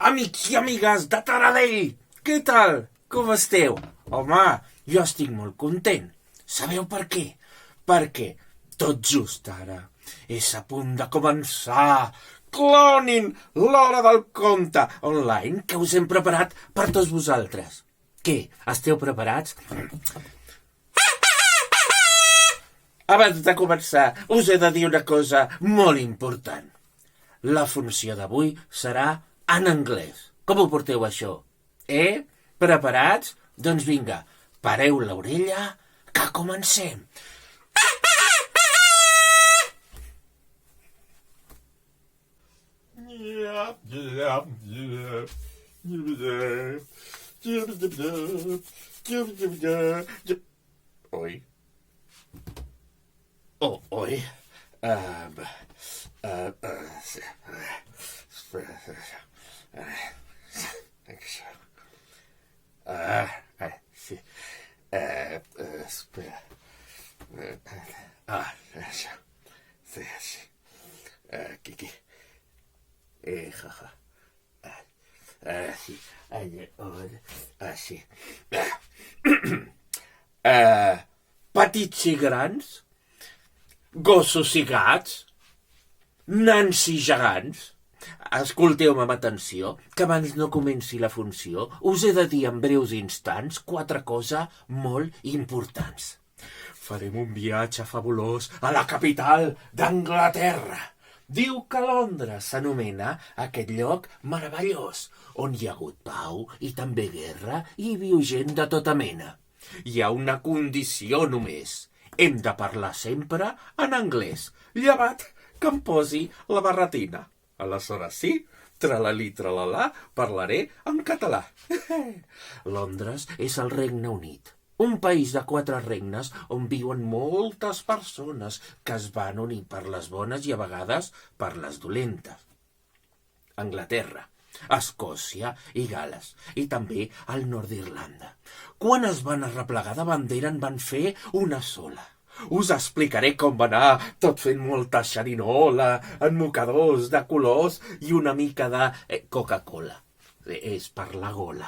Amics i amigues de Taradell, què tal? Com esteu? Home, jo estic molt content. Sabeu per què? Perquè tot just ara és a punt de començar Clonin, l'hora del conte online que us hem preparat per tots vosaltres. Què? Esteu preparats? Abans de començar, us he de dir una cosa molt important. La funció d'avui serà en anglès. Com ho porteu, això? Preparats? Doncs vinga, pareu l'orella, que comencem. Oi? Oh, oi? Sí. Espera. Això. Sí, així. Aquí. Jaja. Sí. Així. Petits i grans, gossos i gats, nans i gegants. Escolteu-me amb atenció, que abans no comenci la funció, us he de dir en breus instants 4 coses molt importants. Farem un viatge fabulós a la capital d'Anglaterra. Diu que Londres s'anomena aquest lloc meravellós, on hi ha hagut pau i també guerra i hi viu gent de tota mena. Hi ha una condició només. Hem de parlar sempre en anglès, llevat que em posi la barretina. Aleshores sí, tralalí, tralalà, parlaré en català. Londres és el Regne Unit, un país de 4 regnes on viuen moltes persones que es van unir per les bones i a vegades per les dolentes. Anglaterra, Escòcia i Gales, i també el nord d'Irlanda. Quan es van arreplegar de bandera en van fer una sola. Us explicaré com va anar, tot fent molta xerinola, en mocadors de colors i una mica de Coca-Cola. És per la gola.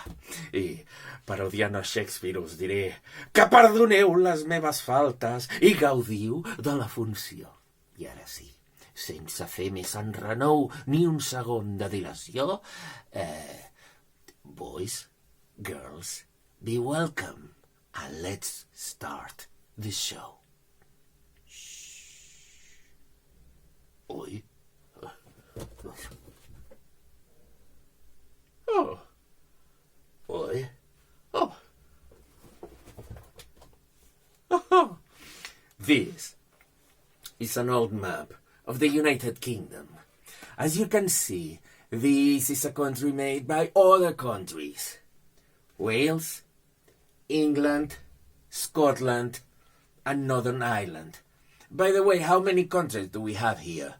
I parodiant a Shakespeare us diré que perdoneu les meves faltes i gaudiu de la funció. I ara sí, sense fer més enrenou ni un segon de dilació, boys, girls, be welcome and let's start the show. Oi? Oh. Oi? Oh. Oh. This is an old map of the United Kingdom. As you can see, this is a country made by other countries. Wales, England, Scotland, and Northern Ireland. By the way, how many countries do we have here?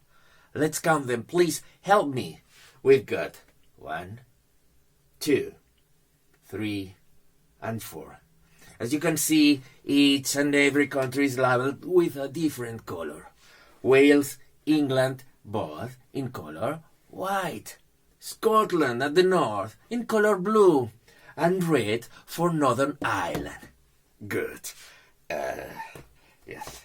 Let's count them. Please help me. We've got 1, 2, 3, and 4. As you can see, each and every country is labeled with a different color. Wales, England, both in color white. Scotland at the north in color blue. And red for Northern Ireland. Good. Yes.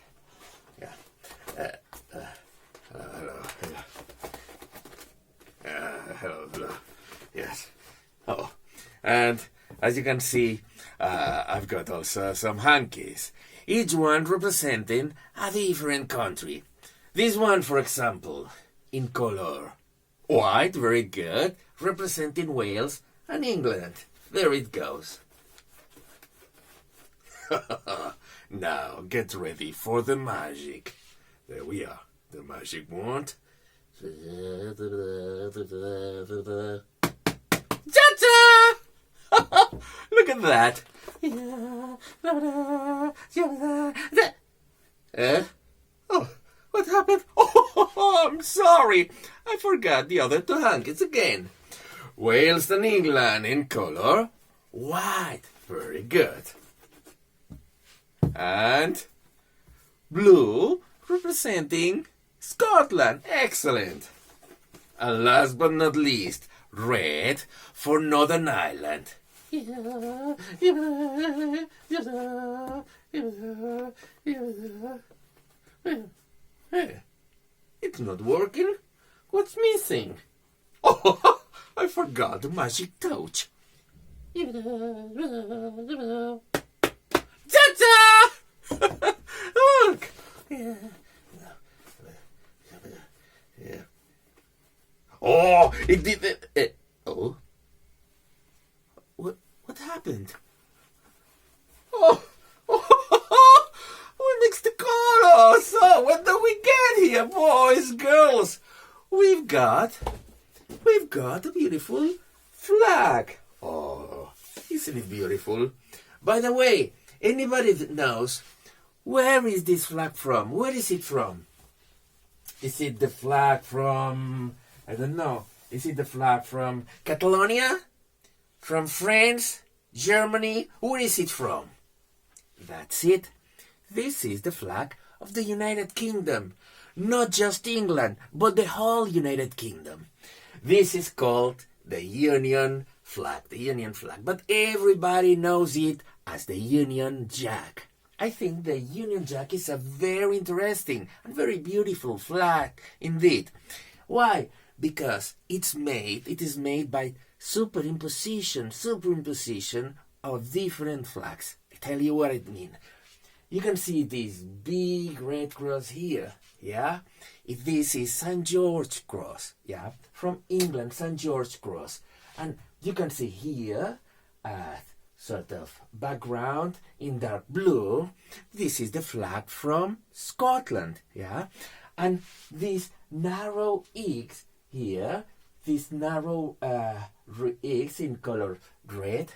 Hello. Yes. Oh, and as you can see, I've got also some hankies, each one representing a different country. This one, for example, in color white, very good, representing Wales and England. There it goes. Now, get ready for the magic. There we are, the magic wand. Ta-ta! Look at that. Oh, what happened? Oh, I'm sorry. I forgot the other 2 hankies again. Wales and England in color white. Very good. And blue representing Scotland. Excellent. And last but not least, red for Northern Ireland. It's not working. What's missing? Oh, I forgot the magic touch. Ta-ta! Look! Oh, it did it. Oh? What happened? Oh, we mixed the colors. So, what do we get here, boys, girls? We've got a beautiful flag. Oh, isn't it beautiful? By the way, anybody that knows, where is this flag from? Where is it from? Is it the flag from, I don't know, is it the flag from Catalonia? From France? Germany? Where is it from? That's it. This is the flag of the United Kingdom. Not just England, but the whole United Kingdom. This is called the Union flag, but everybody knows it as the Union Jack. I think the Union Jack is a very interesting and very beautiful flag indeed. Why? Because it is made by superimposition of different flags. I tell you what it means. You can see this big red cross here, yeah? This is St. George Cross, yeah? From England, St. George Cross. And you can see here, sort of background in dark blue, this is the flag from Scotland, yeah? And this narrow X here, this narrow X in color red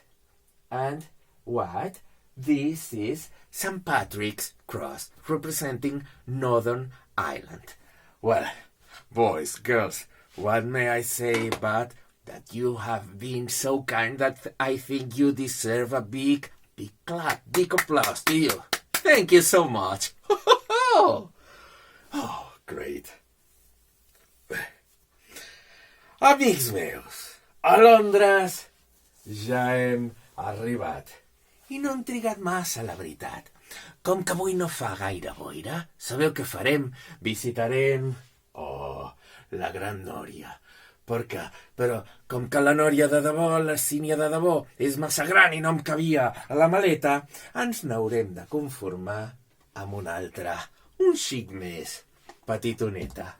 and white, this is St. Patrick's Cross, representing Northern Ireland. Well, boys, girls, what may I say but that you have been so kind that I think you deserve a big clap, big applause to you. Thank you so much. Oh, great. Amics meus, a Londres ja hem arribat. I no hem trigat massa, la veritat. Com que avui no fa gaire boira, sabeu què farem? Visitarem, la Gran Nòria. Però com que la Nòria de debò, la sínia de debò, és massa gran i no em cabia a la maleta, ens n'haurem de conformar amb una altra, un xic més petitoneta.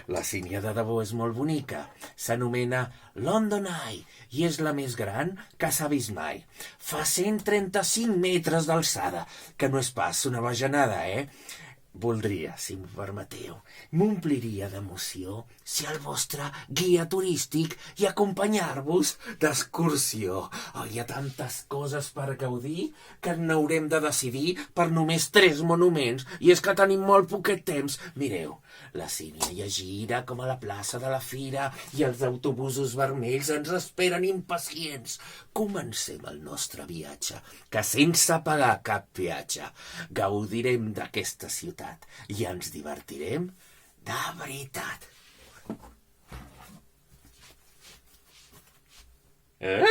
La sínia de debò és molt bonica. S'anomena London Eye i és la més gran que s'ha vist mai. Fa 135 metres d'alçada, que no és pas una bajanada, Voldria, si m'ho permeteu, m'ompliria d'emoció si el vostre guia turístic i acompanyar-vos d'excursió. Hi ha tantes coses per gaudir que n'haurem de decidir per només 3 monuments i és que tenim molt poquet temps. Mireu, la sínia ja gira com a la plaça de la Fira i els autobusos vermells ens esperen impacients. Comencem el nostre viatge, que sense pagar cap peatge gaudirem d'aquesta ciutat i ens divertirem de veritat. Hello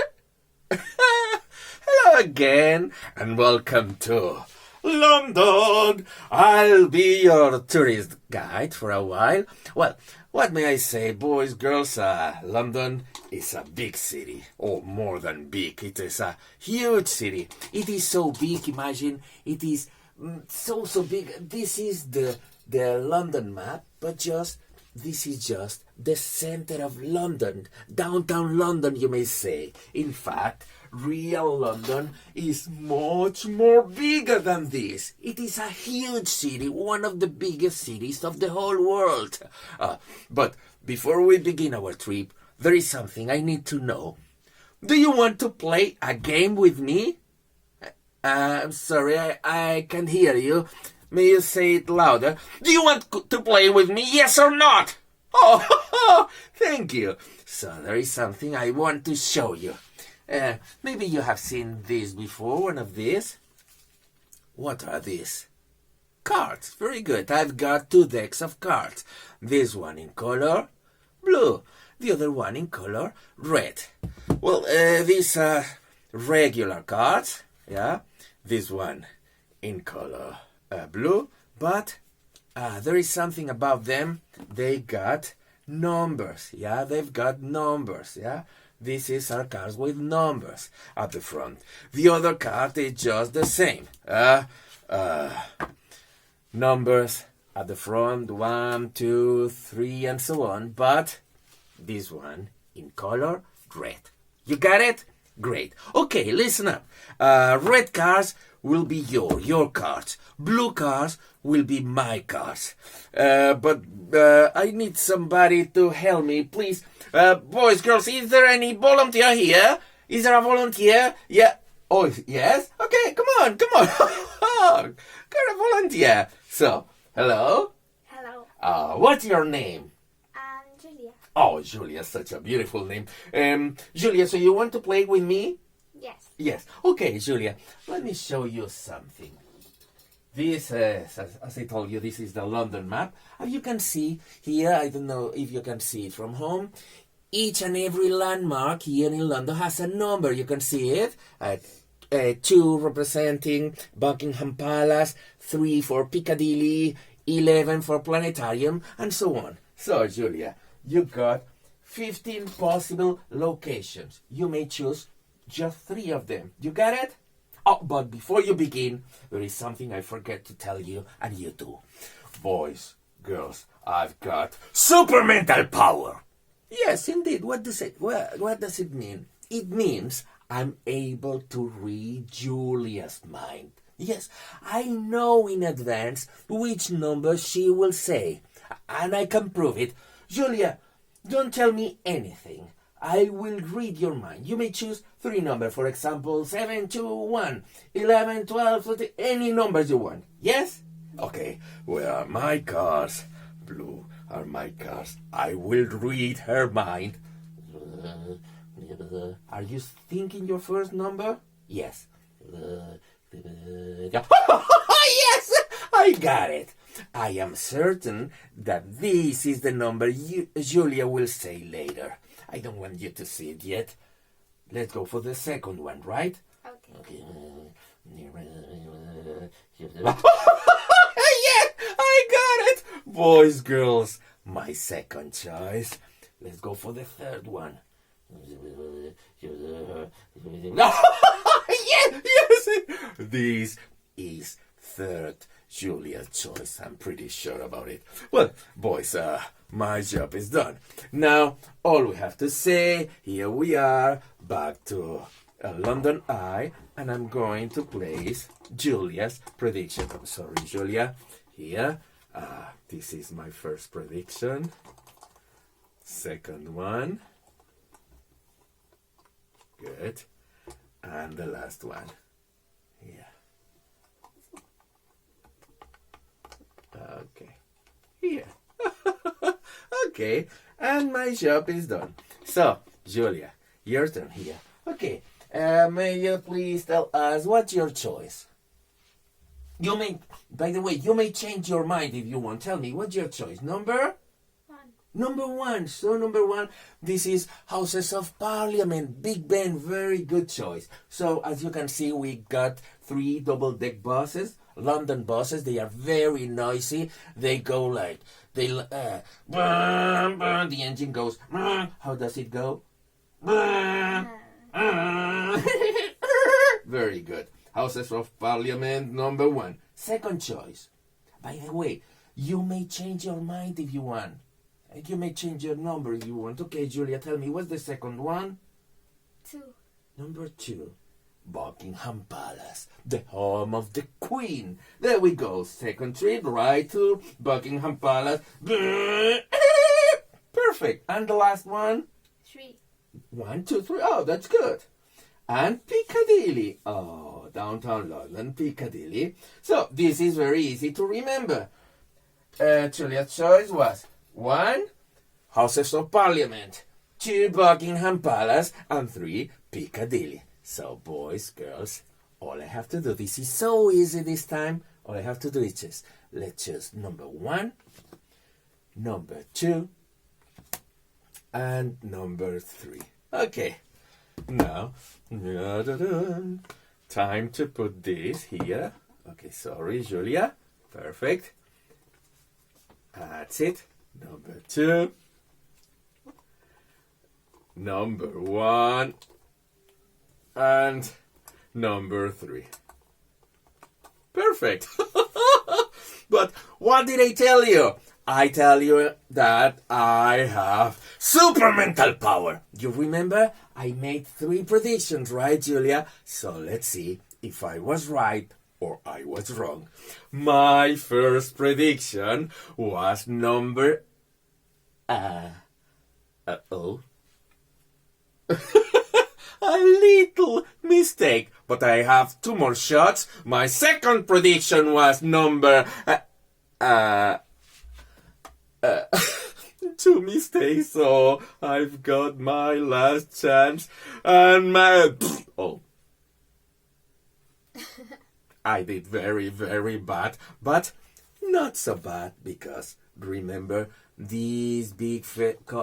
again and welcome to London. I'll be your tourist guide for a while. Well, what may I say, boys, girls? London is a big city. Oh, more than big. It is a huge city. It is so big, imagine. It is so big. This is the London map, but this is just the center of London. Downtown London, you may say. In fact, real London is much more bigger than this. It is a huge city, one of the biggest cities of the whole world. But before we begin our trip, there is something I need to know. Do you want to play a game with me? I'm sorry, I can't hear you. May you say it louder? Do you want to play with me, yes or not? Oh, thank you. So there is something I want to show you. Maybe you have seen this before, one of these. What are these? Cards. Very good. I've got 2 decks of cards. This one in color blue blue. The other one in color red. Well, these are regular cards, yeah. This one in color blue, but there is something about them. They got numbers, yeah. They've got numbers, yeah. This is our cards with numbers at the front. The other card is just the same. Numbers at the front, 1, 2, 3, and so on. But this one in color red. You got it? Great. Okay, listen up. Red cards will be your cards. Blue cards will be my cards. But I need somebody to help me, please. Boys, girls, is there any volunteer here? Is there a volunteer? Yeah. Oh, yes? Okay, come on. Got a volunteer. So, hello? Hello. What's your name? Julia. Oh, Julia, such a beautiful name. Julia, so you want to play with me? Yes. Yes. Okay, Julia, let me show you something. This, as I told you, this is the London map. As you can see here, I don't know if you can see it from home, each and every landmark here in London has a number. You can see it. 2 representing Buckingham Palace, 3 for Piccadilly, 11 for Planetarium, and so on. So, Julia, you got 15 possible locations. You may choose just 3 of them. You got it? Oh, but before you begin, there is something I forget to tell you, and you too. Boys, girls, I've got super mental power. Yes, indeed. What does it mean? It means I'm able to read Julia's mind. Yes, I know in advance which number she will say, and I can prove it. Julia, don't tell me anything. I will read your mind. You may choose 3 numbers, for example, 7, 2, 1, 11, 12, 13, any numbers you want. Yes? Okay, where are my cards? Blue are my cards. I will read her mind. Are you thinking your first number? Yes. Yes, I got it. I am certain that this is the number Julia will say later. I don't want you to see it yet. Let's go for the second one, right? Okay. Yes, I got it. Boys, girls, my second choice. Let's go for the third one. Yes. This is third Julia's choice. I'm pretty sure about it. Well, boys, my job is done. Now, all we have to say, here we are, back to London Eye, and I'm going to place Julia's prediction. I'm sorry, Julia. Here, this is my first prediction. Second one. Good. And the last one. Here. Okay. Here. Okay. And my job is done. So, Julia, your turn here. Okay. May you please tell us what's your choice? You may, by the way, you may change your mind if you want. Tell me, what's your choice? Number 1. Number 1. So number 1, this is Houses of Parliament. Big Ben, very good choice. So as you can see, we got 3 double-deck buses, London buses. They are very noisy. They go like, the engine goes, how does it go? Very good. Houses of Parliament, number 1. Second choice. By the way, you may change your mind if you want. You may change your number if you want. Okay, Julia, tell me, what's the second one? 2. Number 2. Buckingham Palace, the home of the Queen. There we go. Second trip, right to Buckingham Palace. Perfect. And the last one? 3. 1, 2, 3. Oh, that's good. And Piccadilly. Oh, downtown London, Piccadilly. So, this is very easy to remember. Julia's choice was 1, Houses of Parliament, 2, Buckingham Palace, and 3, Piccadilly. So, boys, girls, all I have to do, this is so easy this time, all I have to do is let's choose number 1, number 2, and number 3. Okay. Now, time to put this here. Okay, sorry, Julia. Perfect. That's it. Number 2. Number 1. And number 3. Perfect. But what did I tell you? I tell you that I have super mental power. You remember? I made 3 predictions, right, Julia? So let's see if I was right or I was wrong. My first prediction was number... Uh-oh. A little mistake, but I have 2 more shots. My second prediction was number... 2 mistakes, so I've got my last chance. And my... Oh. I did very, very bad, but not so bad, because remember, these big Ferris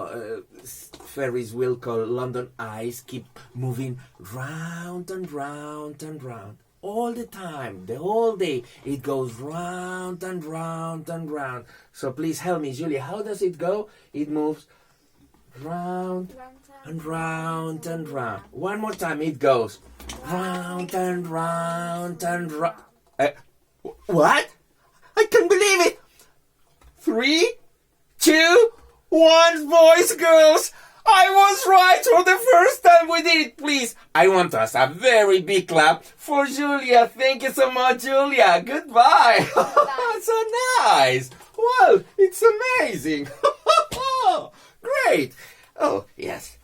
wheel called London Eyes keep moving round and round and round. All the time, the whole day, it goes round and round and round. So please help me, Julia. How does it go? It moves round and round and round. One more time, it goes round and round and round. What? I can't believe it. 3, 2, 1, boys, girls. I was right for the first time we did it, please. I want us a very big clap for Julia. Thank you so much, Julia. Goodbye. So nice. Well, it's amazing. Great. Oh, yes.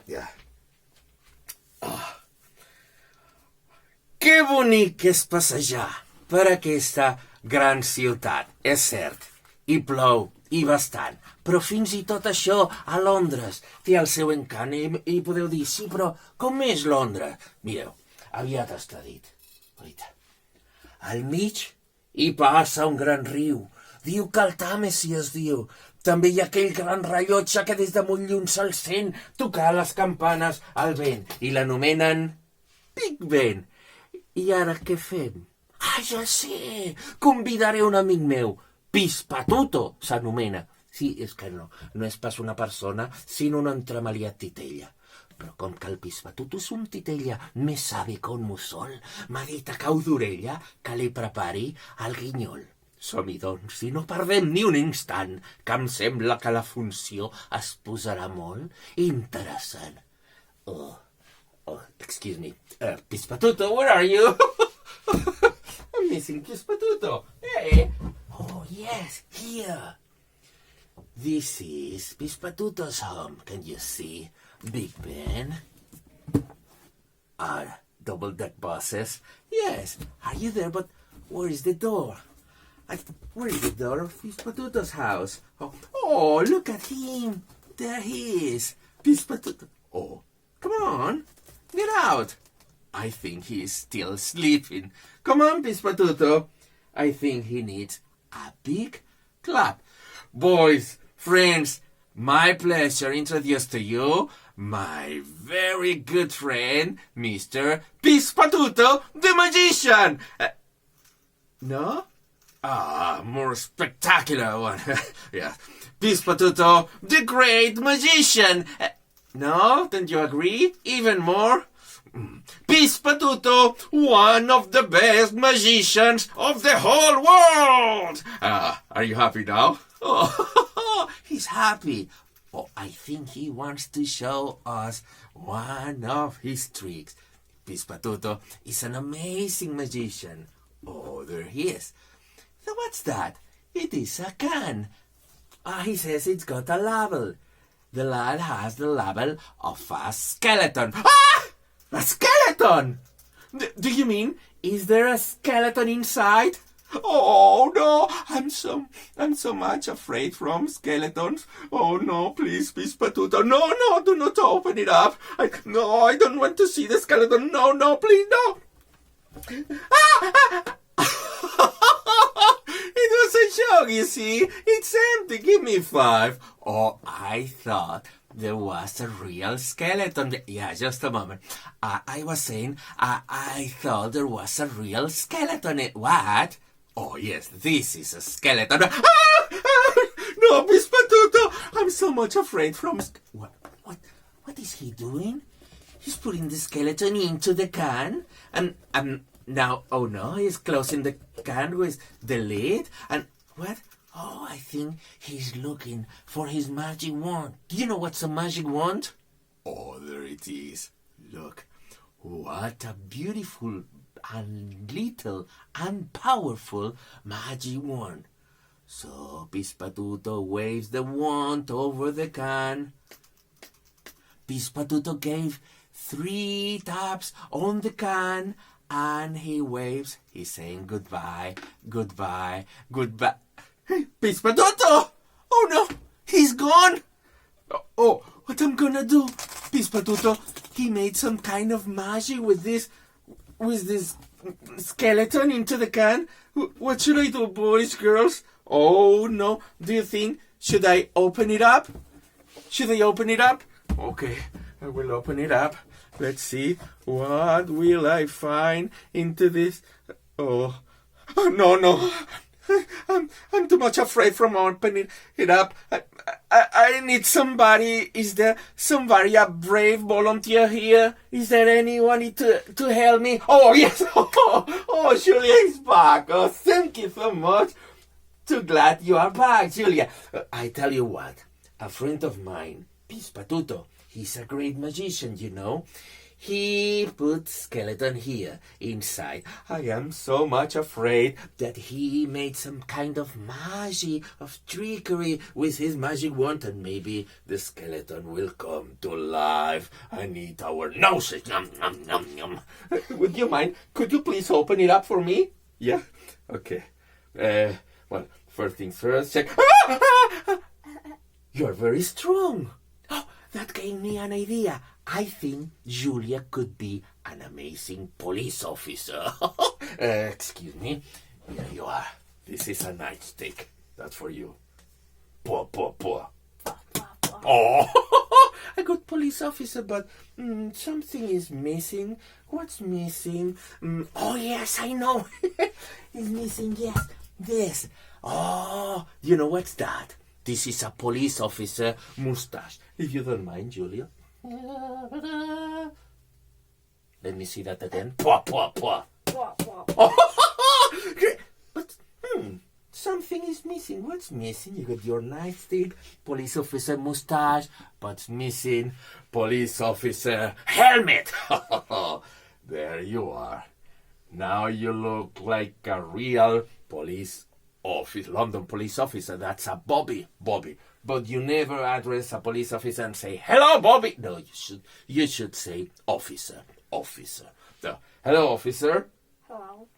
Yeah. Oh. Que bonic és passejar per aquesta gran ciutat. És cert. I plou, i bastant. Però fins i tot això a Londres té el seu encant i podeu dir, sí, però com és Londres? Mireu, aviat està dit. Al mig hi passa un gran riu. Diu que el Tàmesi es diu. També hi ha aquell gran rellotge que des de molt lluny se'l sent tocar les campanes al vent i l'anomenen Big Ben. I ara què fem? Ah, ja sé! Convidaré un amic meu. Pispatuto s'anomena. Sí, és que no és pas una persona, sinó un entremaliat titella. Però com que el Pispatuto és un titella més savi que un mussol, m'ha dit a cau d'orella que li prepari el guinyol. Som-hi, doncs, i no perdem ni un instant, que em sembla que la funció es posarà molt interessant. Oh, excuse me. Pispatuto, where are you? I'm missing Pispatuto. Hey. Oh, yes, here. This is Pispatuto's home. Can you see? Big Ben. Our double-deck buses. Yes. Are you there? But where is the door? Where is the door of Pispatuto's house? Oh, look at him. There he is. Pispatuto. Oh, come on. Get out. I think he is still sleeping. Come on, Pispatuto. I think he needs a big clap. Boys, friends, my pleasure introduce to you my very good friend, Mr. Pispatuto, the magician. No? More spectacular one. Yeah. Pispatuto, the great magician. No? Don't you agree? Even more? Pispatuto, one of the best magicians of the whole world. Are you happy now? Oh, he's happy. Oh, I think he wants to show us one of his tricks. Pispatuto is an amazing magician. Oh, there he is. So what's that? It is a can. He says it's got a label. The lad has the label of a skeleton. A skeleton! Do you mean, is there a skeleton inside? Oh, no, I'm so much afraid from skeletons. Oh, no, please, Pispatuto. No, do not open it up. I don't want to see the skeleton. No, please, no. It was a joke, you see. It's empty. Give me 5. Oh, I thought there was a real skeleton. Yeah, just a moment. I was saying, I thought there was a real skeleton. What? Oh, yes, this is a skeleton. No, Miss Patuto, I'm so much afraid from... What is he doing? He's putting the skeleton into the can, and now, oh no, he's closing the can with the lid, and what? Oh, I think he's looking for his magic wand. Do you know what's a magic wand? Oh, there it is. Look, what a beautiful and little and powerful magic wand. So, Pispatuto waves the wand over the can. Pispatuto gave 3 taps on the can, and he waves. He's saying goodbye, goodbye, goodbye. Hey, Pispatuto! Oh no, he's gone! Oh, what I'm gonna do? Pispatuto, he made some kind of magic with this skeleton into the can. What should I do, boys, girls? Oh no, do you think, should I open it up? Should I open it up? Okay, I will open it up. Let's see, what will I find into this? Oh no. I'm too much afraid from opening it up. I need somebody. Is there somebody, a brave volunteer here? Is there anyone to help me? Oh, yes. Oh, Julia is back. Oh, thank you so much. Too glad you are back, Julia. I tell you what, a friend of mine, Pispatuto, he's a great magician, you know. He put skeleton here inside. I am so much afraid that he made some kind of magic, of trickery with his magic wand, and maybe the skeleton will come to life and eat our noses. Yum, yum, yum, yum. Would you mind? Could you please open it up for me? Yeah? Okay. Well, first things first, check. You're very strong. Oh, that gave me an idea. I think Julia could be an amazing police officer. Excuse me. Here you are. This is a nightstick. That's for you. Poor. Oh, a good police officer, but something is missing. What's missing? Oh, yes, I know. It's missing, yes. This. Oh, you know what's that? This is a police officer mustache. If you don't mind, Julia. Let me see that again. Poor. But something is missing. What's missing? You got your nightstick, police officer mustache, but's missing, police officer helmet. There you are. Now you look like a real police officer, London police officer. That's a Bobby. But you never address a police officer and say, "Hello, Bobby." No, you should say officer. So, hello, officer. Hello.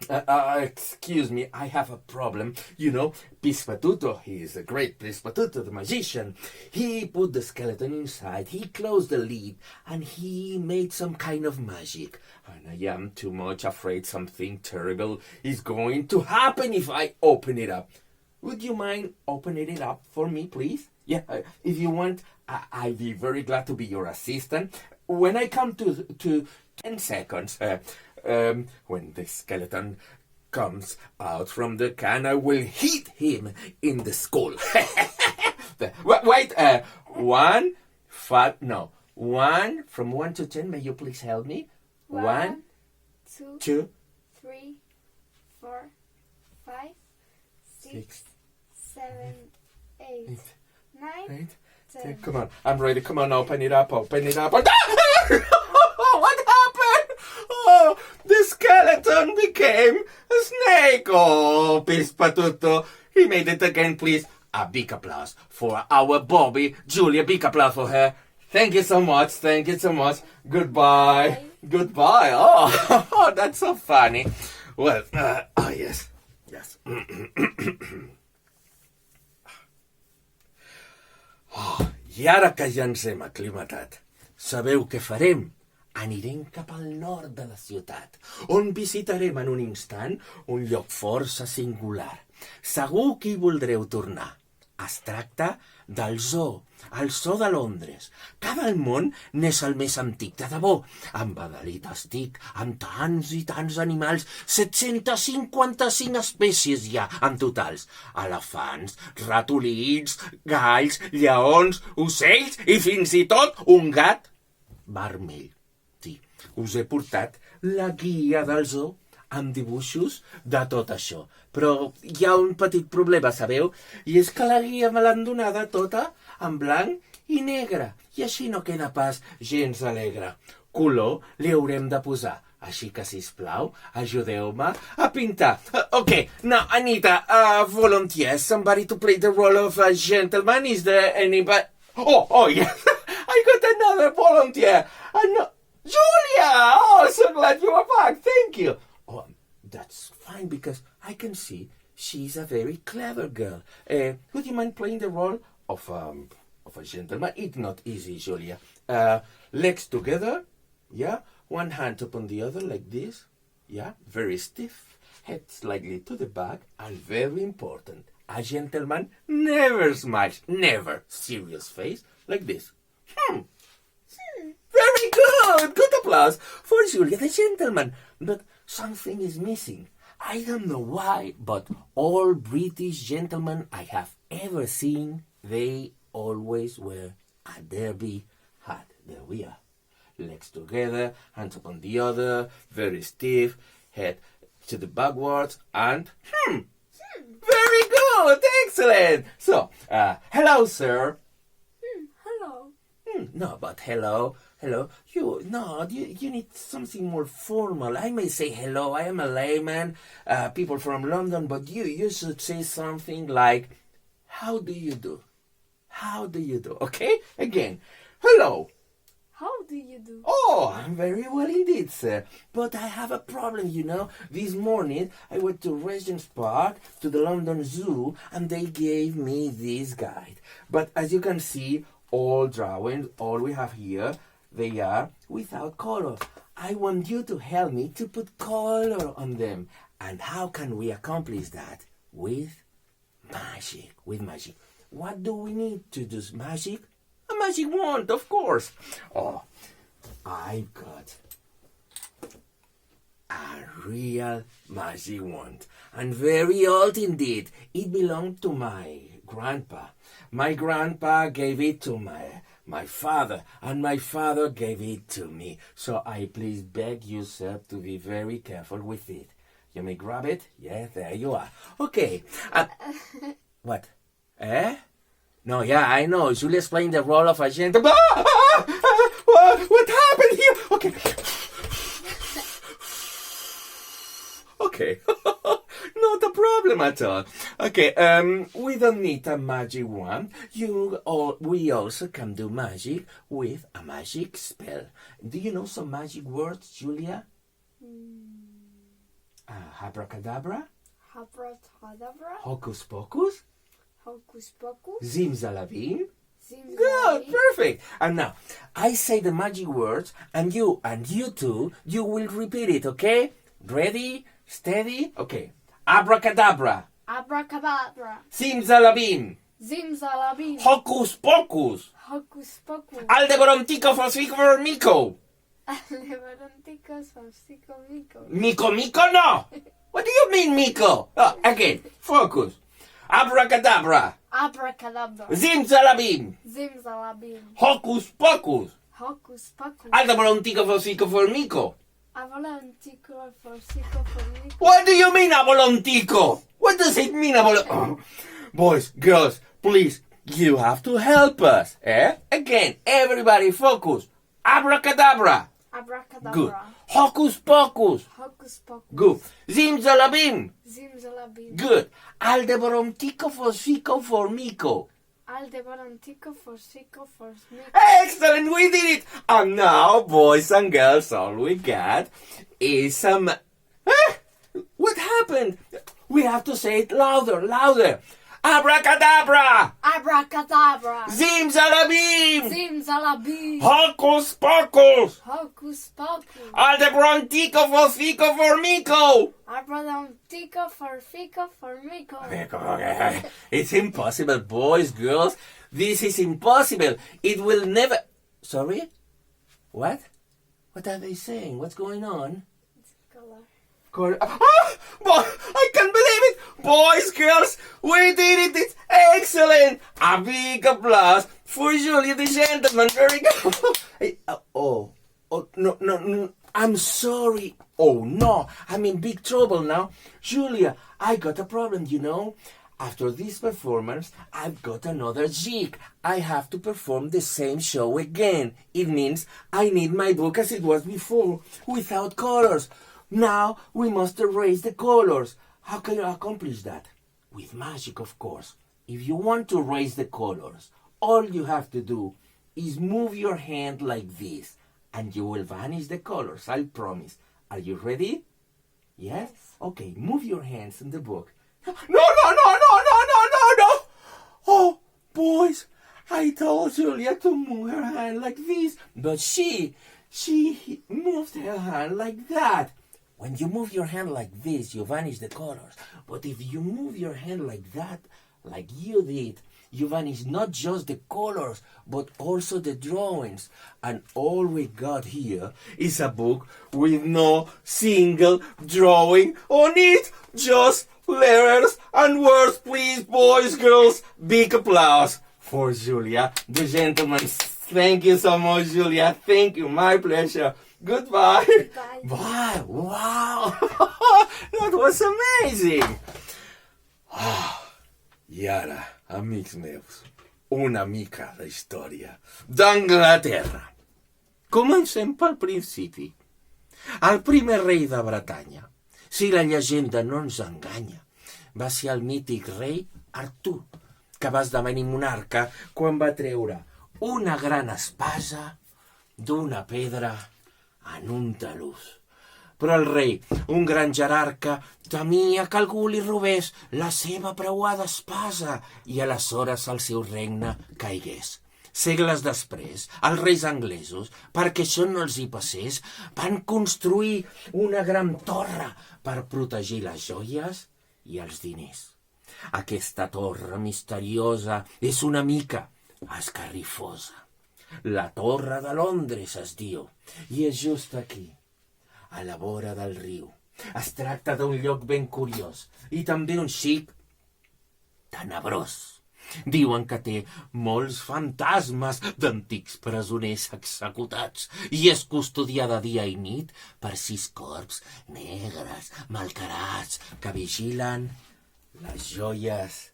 Excuse me, I have a problem. You know, Pispatuto, he is a great Pispatuto, the magician. He put the skeleton inside, he closed the lid, and he made some kind of magic. And I am too much afraid something terrible is going to happen if I open it up. Would you mind opening it up for me, please? Yeah, if you want, I'll be very glad to be your assistant. When I come to 10 seconds, when the skeleton comes out from the can, I will hit him in the skull. Wait, 1, 5, no. 1, from 1 to 10, may you please help me? 1, 2, 3, 4, 5, 6, 7, 8, 9, 10. Come on, I'm ready. Come on, open it up. What happened? Oh, the skeleton became a snake. Oh, Pispatuto. He made it again, please. A big applause for our Bobby. Julia, big applause for her. Thank you so much. Goodbye. Oh, that's so funny. Well, yes. I ara que ja ens hem aclimatat, sabeu què farem? Anirem cap al nord de la ciutat, on visitarem en un instant un lloc força singular. Segur que hi voldreu tornar. Es tracta del zoo, el zoo de Londres. Que del món n'és el més antic de debò. Embadalit estic amb tants i tants animals. 755 espècies hi ha en totals. Elefants, ratolins, galls, lleons, ocells i fins i tot un gat vermell. Sí, us he portat la guia del zoo amb dibuixos de tot això. Però hi ha un petit problema, sabeu? I és que la guia me l'han donada tota en blanc i negre. I així no queda pas gens alegre. Color li haurem de posar. Així que, sisplau, ajudeu-me a pintar. Okay, now, Anita, volunteer. Somebody to play the role of a gentleman. Is there anybody? Oh, yes. I got another volunteer. Julia! Oh, so glad you are back. Thank you. Oh, that's fine because I can see she's a very clever girl. Would you mind playing the role of a gentleman? It's not easy, Julia. Legs together, yeah. One hand upon the other like this, yeah. Very stiff. Head slightly to the back, and very important, a gentleman never smiles, never. Serious face like this. Very good. Good applause for Julia the gentleman. But something is missing. I don't know why, but all British gentlemen I have ever seen, they always wear a derby hat. There we are. Legs together, hands upon the other, very stiff, head to the backwards, and very good, excellent. So, hello, sir. Hello. No, but hello. You need something more formal. I may say hello. I am a layman, people from London, but you should say something like, how do you do? How do you do? Okay? Again, hello. How do you do? Oh, I'm very well indeed, sir. But I have a problem, This morning, I went to Regent's Park, to the London Zoo, and they gave me this guide. But as you can see, all drawings, all we have here, they are without color. I want you to help me to put color on them. And how can we accomplish that? With magic. What do we need to do magic? A magic wand, of course. Oh, I've got a real magic wand. And very old indeed. It belonged to my grandpa. My grandpa gave it to my father, and my father gave it to me. So I please beg you, sir, to be very careful with it. You may grab it. Yeah, there you are. Okay. What? No, yeah, I know. Julia's playing the role of a gentleman. What happened here? Okay. Okay. Not a problem at all. Okay, we don't need a magic wand. We also can do magic with a magic spell. Do you know some magic words, Julia? Abracadabra? Abracadabra. Hocus pocus? Hocus pocus. Zimzalabim? Zimzalabim. Good, perfect. And now, I say the magic words, and you two, you will repeat it, okay? Ready? Steady? Okay. Abracadabra. Abracadabra. Zimzalabim. Zimzalabim. Hocus pocus. Hocus pocus. Aldeborontico fosficormico. Aldeborontico fosficormico. Mico, no! What do you mean, Mico? Again, focus. Abracadabra. Abracadabra. Zimzalabim. Zimzalabim. Hocus pocus. Hocus pocus. Aldeborontico fosficormico. Avolontico fosficormico. What do you mean, abolontico? What does it mean, Boys, girls, please, you have to help us, eh? Again, everybody focus. Abracadabra. Abracadabra. Good. Hocus pocus. Hocus pocus. Good. Zimzalabim. Zimzalabim. Good. Aldeborontico fosficormico. Aldeborontico fosficormico. Excellent, we did it! And now, boys and girls, all we got is some... What happened? We have to say it louder. Abracadabra! Abracadabra. Zimzalabim! Zimzalabim. Hocus pocus! Hocus pocus. Aldebrontico for fico for mico! Abradontico for fico for mico. It's impossible, boys, girls. This is impossible. It will never... Sorry? What? What are they saying? What's going on? I can't believe it! Boys, girls, we did it! It's excellent! A big applause for Julia the gentleman. Very good. No, I'm sorry. Oh, no, I'm in big trouble now. Julia, I got a problem, you know. After this performance, I've got another jig. I have to perform the same show again. It means I need my book as it was before, without colors. Now we must erase the colors. How can you accomplish that? With magic, of course. If you want to erase the colors, all you have to do is move your hand like this, and you will vanish the colors, I promise. Are you ready? Yes? Okay, move your hands in the book. No! Oh, boys, I told Julia to move her hand like this, but she moved her hand like that. When you move your hand like this, you vanish the colors. But if you move your hand like that, like you did, you vanish not just the colors, but also the drawings. And all we got here is a book with no single drawing on it. Just letters and words, please, boys, girls. Big applause for Julia, the gentleman. Thank you so much, Julia. Thank you. My pleasure. Goodbye. Bye. Bye. Wow. That was amazing. I ara, amics meus, una mica d'història d'Anglaterra. Comencem pel principi. El primer rei de Bretanya, si la llegenda no ens enganya, va ser el mític rei Artur, que va esdevenir monarca quan va treure una gran espasa d'una pedra en un talús. Però el rei, un gran jerarca, temia que algú li robés la seva preuada espasa i aleshores el seu regne caigués. Segles després, els reis anglesos, perquè això no els hi passés, van construir una gran torre per protegir les joies i els diners. Aquesta torre misteriosa és una mica esgarrifosa. La Torre de Londres es diu, i és just aquí, a la vora del riu. Es tracta d'un lloc ben curiós i també un xic tenebrós. Diuen que té molts fantasmes d'antics presoners executats i és custodiada dia i nit per 6 corps negres, malcarats, que vigilen les joies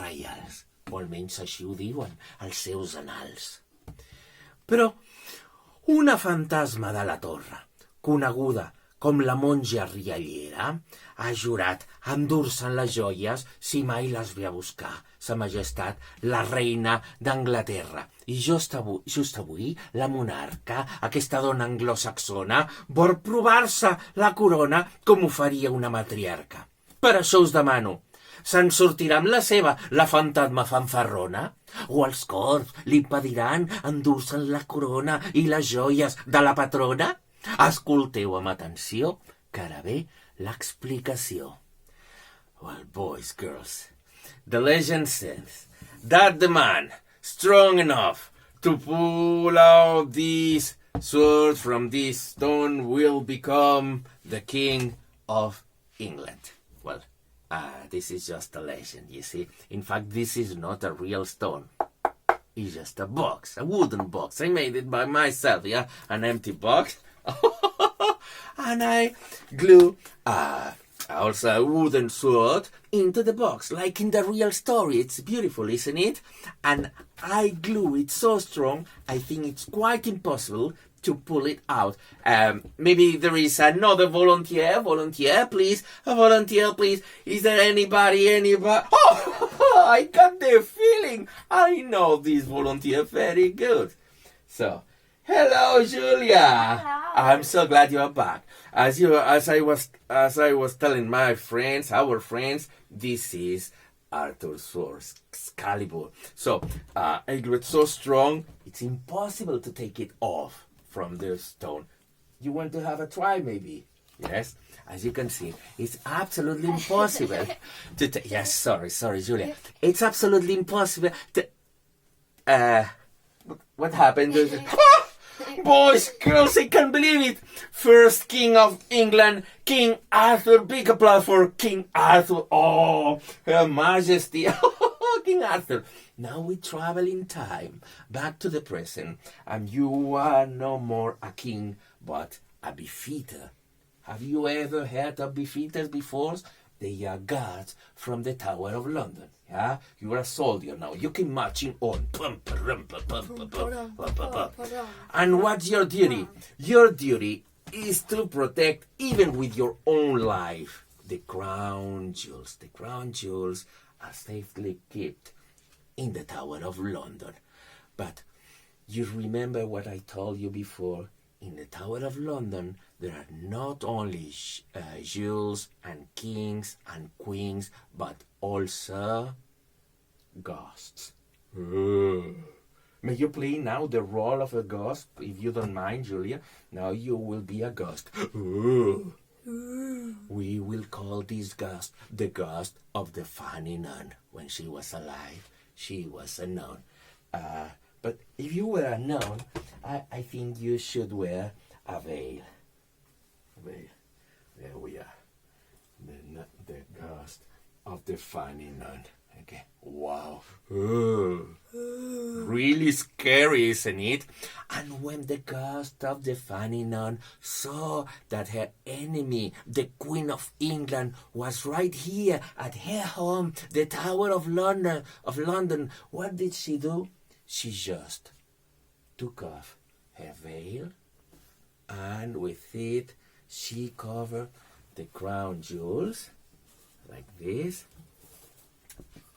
reials, o almenys així ho diuen els seus annals. Però una fantasma de la torre, coneguda com la monja riallera, ha jurat endur-se'n les joies si mai les ve a buscar Sa Majestat, la reina d'Anglaterra. I just avui, la monarca, aquesta dona anglosaxona, vol provar-se la corona com ho faria una matriarca. Per això us demano, se'n sortirà amb la seva, la fantasma fanfarrona? O els corbs li impediran endur-se'n la corona i les joies de la patrona? Escolteu amb atenció, que ara ve l'explicació. Well, boys, girls, the legend says that the man strong enough to pull out this sword from this stone will become the king of England. Well, this is just a legend, you see. In fact, this is not a real stone. It's just a box, a wooden box. I made it by myself, yeah? An empty box. And I glue also a wooden sword into the box, like in the real story. It's beautiful, isn't it? And I glue it so strong, I think it's quite impossible to pull it out. Maybe there is another volunteer, please. A volunteer, please. Is there anybody? Oh, I got the feeling. I know this volunteer very good. So, hello, Julia. Hello. I'm so glad you're back. As I was telling my friends, our friends, this is Arthur's sword, Excalibur. So, it was so strong, it's impossible to take it off from the stone. You want to have a try, maybe? Yes? As you can see, it's absolutely impossible to take... Yes, sorry, Julia. It's absolutely impossible to... What happened? Boys, girls, I can't believe it. First King of England, King Arthur. Big applause for King Arthur. Oh, Her Majesty. King Arthur. Now we travel in time, back to the present, and you are no more a king, but a beefeater. Have you ever heard of beefeaters before? They are guards from the Tower of London. Yeah, you are a soldier now. You can marching on. And what's your duty? Your duty is to protect, even with your own life, the crown jewels. The crown jewels are safely kept in the Tower of London. But you remember what I told you before? In the Tower of London, there are not only jewels and kings and queens, but also ghosts. May you play now the role of a ghost, if you don't mind, Julia? Now you will be a ghost. We will call this ghost the ghost of the funny nun. When she was alive, she was a nun. But if you were a nun, I think you should wear a veil. There we are. The ghost of the funny nun. Okay. Wow. Really scary, isn't it? And when the ghost of the funny nun saw that her enemy, the Queen of England, was right here at her home, the Tower of London, what did she do? She just took off her veil, and with it she covered the crown jewels like this.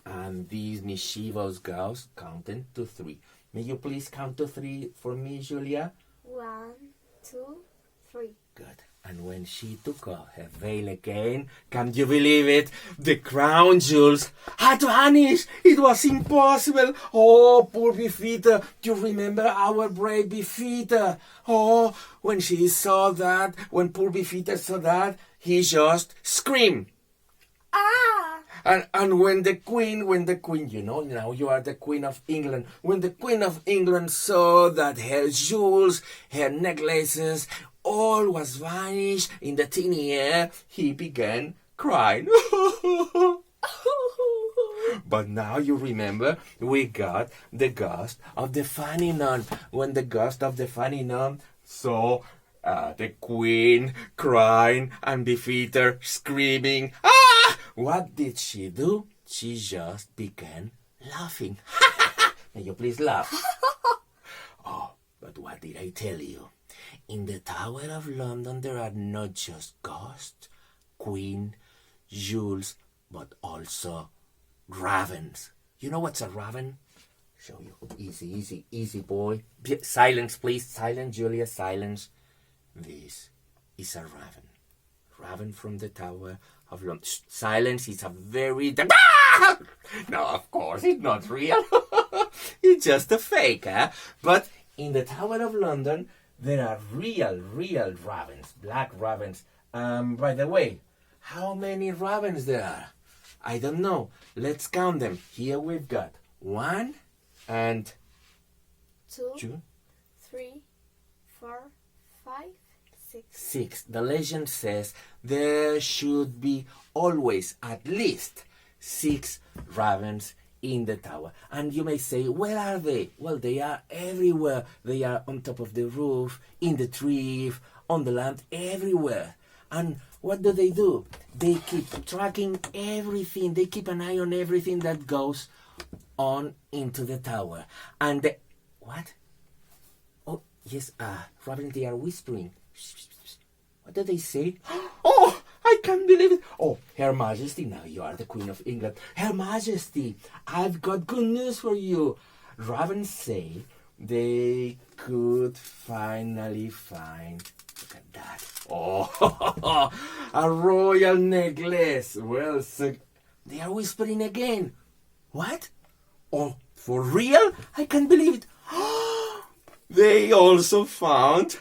And these mischievous ghosts counted to 3. May you please count to 3 for me, Julia? 1, 2, 3. Good. And when she took off her veil again, can you believe it? The crown jewels had vanished. It was impossible. Oh, poor Beefeater. Do you remember our brave Beefeater? Oh, when poor Beefeater saw that, he just screamed. Ah! And when the queen, you know, now you are the Queen of England. When the Queen of England saw that her jewels, her necklaces, all was vanished in the thin air, he began crying. But now you remember, we got the ghost of the funny nun. When the ghost of the funny nun saw the queen crying and Beefeater screaming, ah! What did she do? She just began laughing. May you please laugh? Oh, but what did I tell you? In the Tower of London, there are not just ghosts, queen, jewels, but also ravens. You know what's a raven? Show you. Easy, boy. Silence, please. Silence, Julia, silence. This is a raven. Raven from the Tower of London. Silence, it's a very... No, of course, it's not real. It's just a fake, eh? But in the Tower of London, there are real ravens, black ravens. By the way, how many ravens there are? I don't know. Let's count them. Here we've got 1 and 2, 3, 4, 5, 6. 6. The legend says there should be always at least 6 ravens in the tower. And you may say, where are they? Well, they are everywhere. They are on top of the roof, in the tree, on the land, everywhere. And what do? They keep tracking everything. They keep an eye on everything that goes on into the tower. And what? Oh, yes, ravens, they are whispering. What do they say? Oh, I can't believe it. Oh, Her Majesty, now you are the Queen of England. Her Majesty, I've got good news for you. Ravens say they could finally find, look at that. Oh, a royal necklace. Well, They are whispering again. What? Oh, for real? I can't believe it. They also found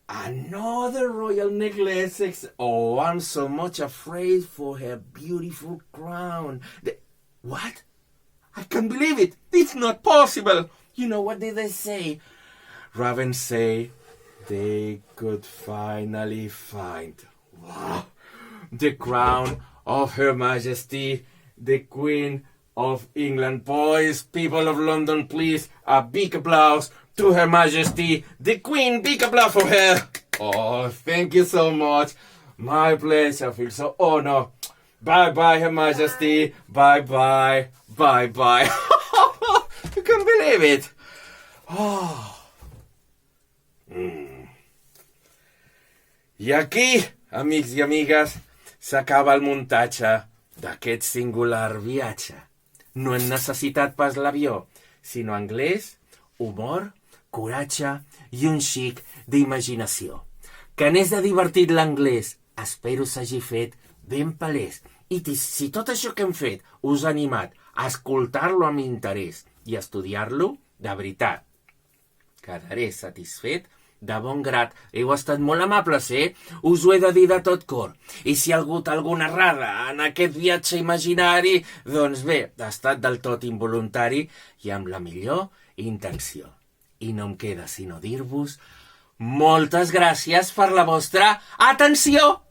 another royal necklace. Oh, I'm so much afraid for her beautiful crown. What? I can't believe it. It's not possible. You know what did they say? Ravens say they could finally find the crown of Her Majesty, the Queen of England. Boys, people of London, please, a big applause to Her Majesty, the Queen. Big applause for her. Oh, thank you so much. My pleasure. I feel so honored. Bye-bye, Her Majesty. Bye-bye. Bye-bye. You can't believe it. Oh. I aquí, amics i amigues, s'acaba el muntatge d'aquest singular viatge. No hem necessitat pas l'avió, sinó anglès, humor, coratge i un xic d'imaginació. Que n'és de divertit l'anglès, espero s'hagi fet ben palès. I si tot això que hem fet us ha animat a escoltar-lo amb interès i estudiar-lo, de veritat, quedaré satisfet de bon grat. Heu estat molt amables, Us ho he de dir de tot cor. I si hi ha hagut alguna errada en aquest viatge imaginari, doncs bé, ha estat del tot involuntari i amb la millor intenció. I no em queda sinó dir-vos moltes gràcies per la vostra atenció.